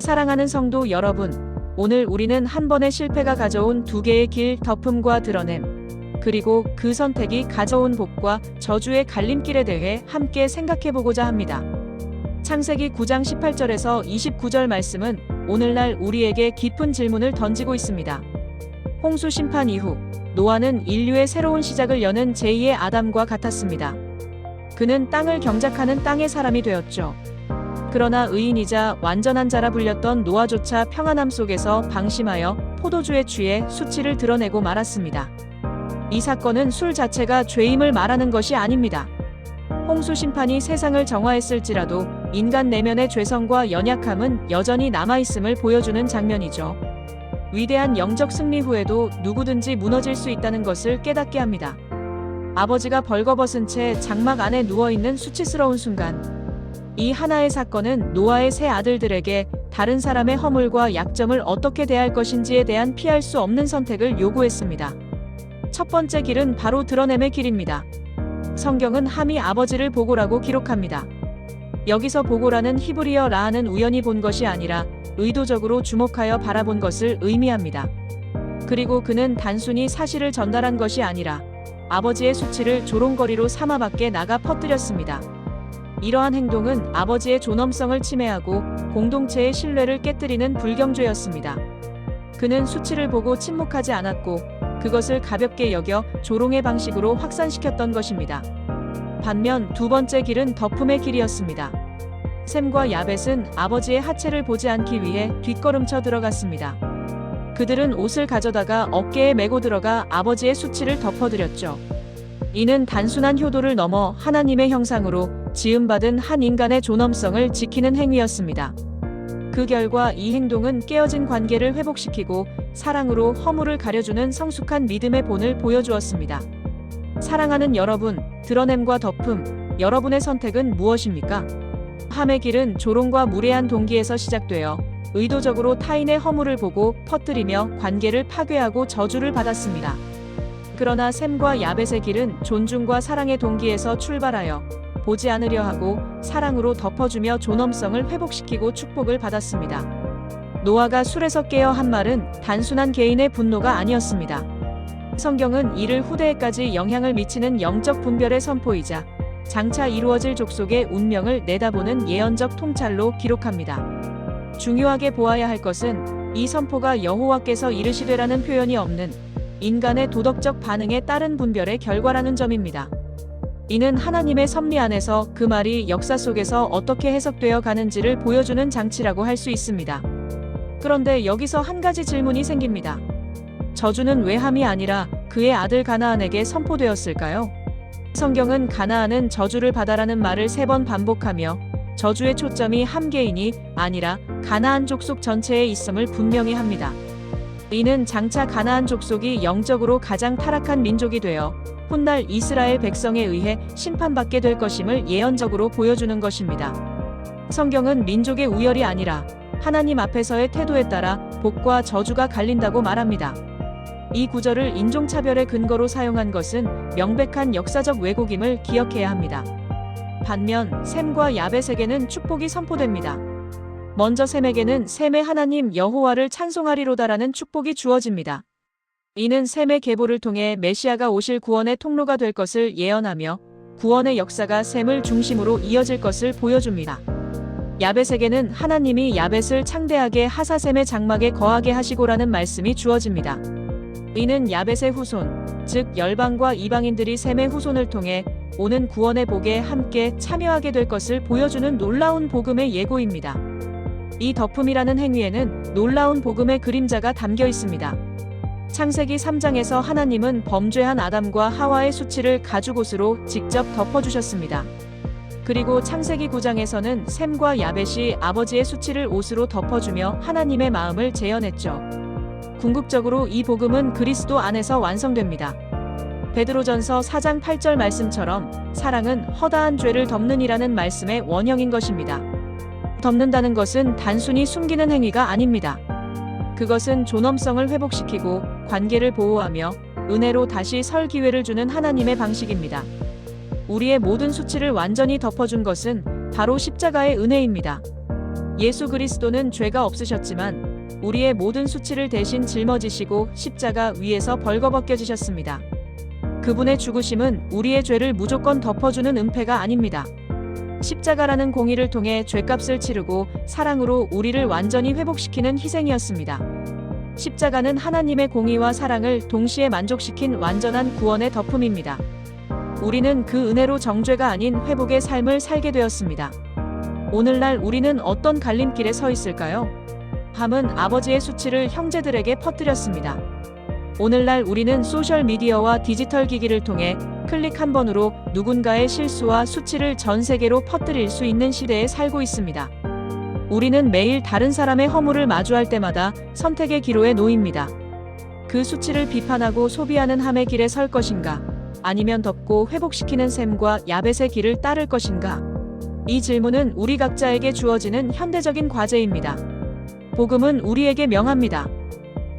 사랑하는 성도 여러분, 오늘 우리는 한 번의 실패가 가져온 두 개의 길, 덮음과 드러냄, 그리고 그 선택이 가져온 복과 저주의 갈림길에 대해 함께 생각해보고자 합니다. 창세기 9장 18절에서 29절 말씀은 오늘날 우리에게 깊은 질문을 던지고 있습니다. 홍수 심판 이후 노아는 인류의 새로운 시작을 여는 제2의 아담과 같았습니다. 그는 땅을 경작하는 땅의 사람이 되었죠. 그러나 의인이자 완전한 자라 불렸던 노아조차 평안함 속에서 방심하여 포도주에 취해 수치를 드러내고 말았습니다. 이 사건은 술 자체가 죄임을 말하는 것이 아닙니다. 홍수 심판이 세상을 정화했을지라도 인간 내면의 죄성과 연약함은 여전히 남아있음을 보여주는 장면이죠. 위대한 영적 승리 후에도 누구든지 무너질 수 있다는 것을 깨닫게 합니다. 아버지가 벌거벗은 채 장막 안에 누워있는 수치스러운 순간, 이 하나의 사건은 노아의 세 아들들에게 다른 사람의 허물과 약점을 어떻게 대할 것인지에 대한 피할 수 없는 선택을 요구했습니다. 첫 번째 길은 바로 드러냄의 길입니다. 성경은 함이 아버지를 보고라고 기록합니다. 여기서 보고라는 히브리어 라는 우연히 본 것이 아니라 의도적으로 주목하여 바라본 것을 의미합니다. 그리고 그는 단순히 사실을 전달한 것이 아니라 아버지의 수치를 조롱거리로 삼아 밖에 나가 퍼뜨렸습니다. 이러한 행동은 아버지의 존엄성을 침해하고 공동체의 신뢰를 깨뜨리는 불경죄였습니다. 그는 수치를 보고 침묵하지 않았고 그것을 가볍게 여겨 조롱의 방식으로 확산시켰던 것입니다. 반면 두 번째 길은 덮음의 길이었습니다. 셈과 야벳은 아버지의 하체를 보지 않기 위해 뒷걸음쳐 들어갔습니다. 그들은 옷을 가져다가 어깨에 메고 들어가 아버지의 수치를 덮어드렸죠. 이는 단순한 효도를 넘어 하나님의 형상으로 지음받은 한 인간의 존엄성을 지키는 행위였습니다. 그 결과 이 행동은 깨어진 관계를 회복시키고 사랑으로 허물을 가려주는 성숙한 믿음의 본을 보여주었습니다. 사랑하는 여러분, 드러냄과 덮음, 여러분의 선택은 무엇입니까? 함의 길은 조롱과 무례한 동기에서 시작되어 의도적으로 타인의 허물을 보고 퍼뜨리며 관계를 파괴하고 저주를 받았습니다. 그러나 셈과 야벳의 길은 존중과 사랑의 동기에서 출발하여 보지 않으려 하고 사랑으로 덮어주며 존엄성을 회복시키고 축복을 받았습니다. 노아가 술에서 깨어 한 말은 단순한 개인의 분노가 아니었습니다. 성경은 이를 후대에까지 영향을 미치는 영적 분별의 선포이자 장차 이루어질 족속의 운명을 내다보는 예언적 통찰로 기록합니다. 중요하게 보아야 할 것은 이 선포가 여호와께서 이르시되라는 표현이 없는 인간의 도덕적 반응에 따른 분별의 결과라는 점입니다. 이는 하나님의 섭리 안에서 그 말이 역사 속에서 어떻게 해석되어 가는지를 보여주는 장치라고 할 수 있습니다. 그런데 여기서 한 가지 질문이 생깁니다. 저주는 왜 함이 아니라 그의 아들 가나안에게 선포되었을까요? 성경은 가나안은 저주를 받아라는 말을 3번 반복하며 저주의 초점이 함 개인이 아니라 가나안 족속 전체에 있음을 분명히 합니다. 이는 장차 가나안 족속이 영적으로 가장 타락한 민족이 되어 훗날 이스라엘 백성에 의해 심판받게 될 것임을 예언적으로 보여주는 것입니다. 성경은 민족의 우열이 아니라 하나님 앞에서의 태도에 따라 복과 저주가 갈린다고 말합니다. 이 구절을 인종차별의 근거로 사용한 것은 명백한 역사적 왜곡임을 기억해야 합니다. 반면 셈과 야벳에게는 축복이 선포됩니다. 먼저 셈에게는 셈의 하나님 여호와를 찬송하리로다라는 축복이 주어집니다. 이는 셈의 계보를 통해 메시아가 오실 구원의 통로가 될 것을 예언하며 구원의 역사가 셈을 중심으로 이어질 것을 보여줍니다. 야벳에게는 하나님이 야벳을 창대하게 하사 셈의 장막에 거하게 하시고라는 말씀이 주어집니다. 이는 야벳의 후손, 즉 열방과 이방인들이 셈의 후손을 통해 오는 구원의 복에 함께 참여하게 될 것을 보여주는 놀라운 복음의 예고입니다. 이 덮음이라는 행위에는 놀라운 복음의 그림자가 담겨 있습니다. 창세기 3장에서 하나님은 범죄한 아담과 하와의 수치를 가죽옷으로 직접 덮어주셨습니다. 그리고 창세기 9장에서는 셈과 야벳이 아버지의 수치를 옷으로 덮어주며 하나님의 마음을 재현했죠. 궁극적으로 이 복음은 그리스도 안에서 완성됩니다. 베드로전서 4장 8절 말씀처럼 사랑은 허다한 죄를 덮는이라는 말씀의 원형인 것입니다. 덮는다는 것은 단순히 숨기는 행위가 아닙니다. 그것은 존엄성을 회복시키고 관계를 보호하며 은혜로 다시 설 기회를 주는 하나님의 방식입니다. 우리의 모든 수치를 완전히 덮어준 것은 바로 십자가의 은혜입니다. 예수 그리스도는 죄가 없으셨지만 우리의 모든 수치를 대신 짊어지시고 십자가 위에서 벌거벗겨지셨습니다. 그분의 죽으심은 우리의 죄를 무조건 덮어주는 은폐가 아닙니다. 십자가라는 공의를 통해 죄값을 치르고 사랑으로 우리를 완전히 회복시키는 희생이었습니다. 십자가는 하나님의 공의와 사랑을 동시에 만족시킨 완전한 구원의 덮음입니다. 우리는 그 은혜로 정죄가 아닌 회복의 삶을 살게 되었습니다. 오늘날 우리는 어떤 갈림길에 서 있을까요? 밤은 아버지의 수치를 형제들에게 퍼뜨렸습니다. 오늘날 우리는 소셜미디어와 디지털 기기를 통해 클릭 한 번으로 누군가의 실수와 수치를 전 세계로 퍼뜨릴 수 있는 시대에 살고 있습니다. 우리는 매일 다른 사람의 허물을 마주할 때마다 선택의 기로에 놓입니다. 그 수치를 비판하고 소비하는 함의 길에 설 것인가? 아니면 덮고 회복시키는 셈과 야벳의 길을 따를 것인가? 이 질문은 우리 각자에게 주어지는 현대적인 과제입니다. 복음은 우리에게 명합니다.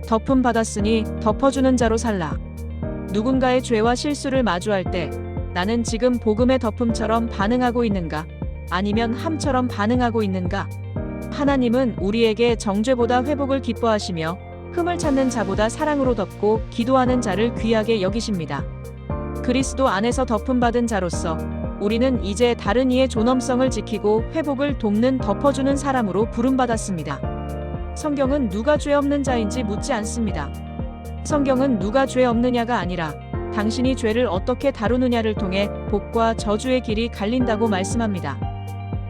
덮음 받았으니 덮어주는 자로 살라. 누군가의 죄와 실수를 마주할 때 나는 지금 복음의 덮음처럼 반응하고 있는가? 아니면 함처럼 반응하고 있는가? 하나님은 우리에게 정죄보다 회복을 기뻐하시며 흠을 찾는 자보다 사랑으로 덮고 기도하는 자를 귀하게 여기십니다. 그리스도 안에서 덮음받은 자로서 우리는 이제 다른 이의 존엄성을 지키고 회복을 돕는 덮어주는 사람으로 부름받았습니다. 성경은 누가 죄 없는 자인지 묻지 않습니다. 성경은 누가 죄 없느냐가 아니라 당신이 죄를 어떻게 다루느냐를 통해 복과 저주의 길이 갈린다고 말씀합니다.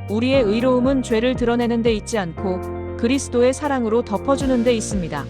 우리의 의로움은 죄를 드러내는 데 있지 않고 그리스도의 사랑으로 덮어주는 데 있습니다.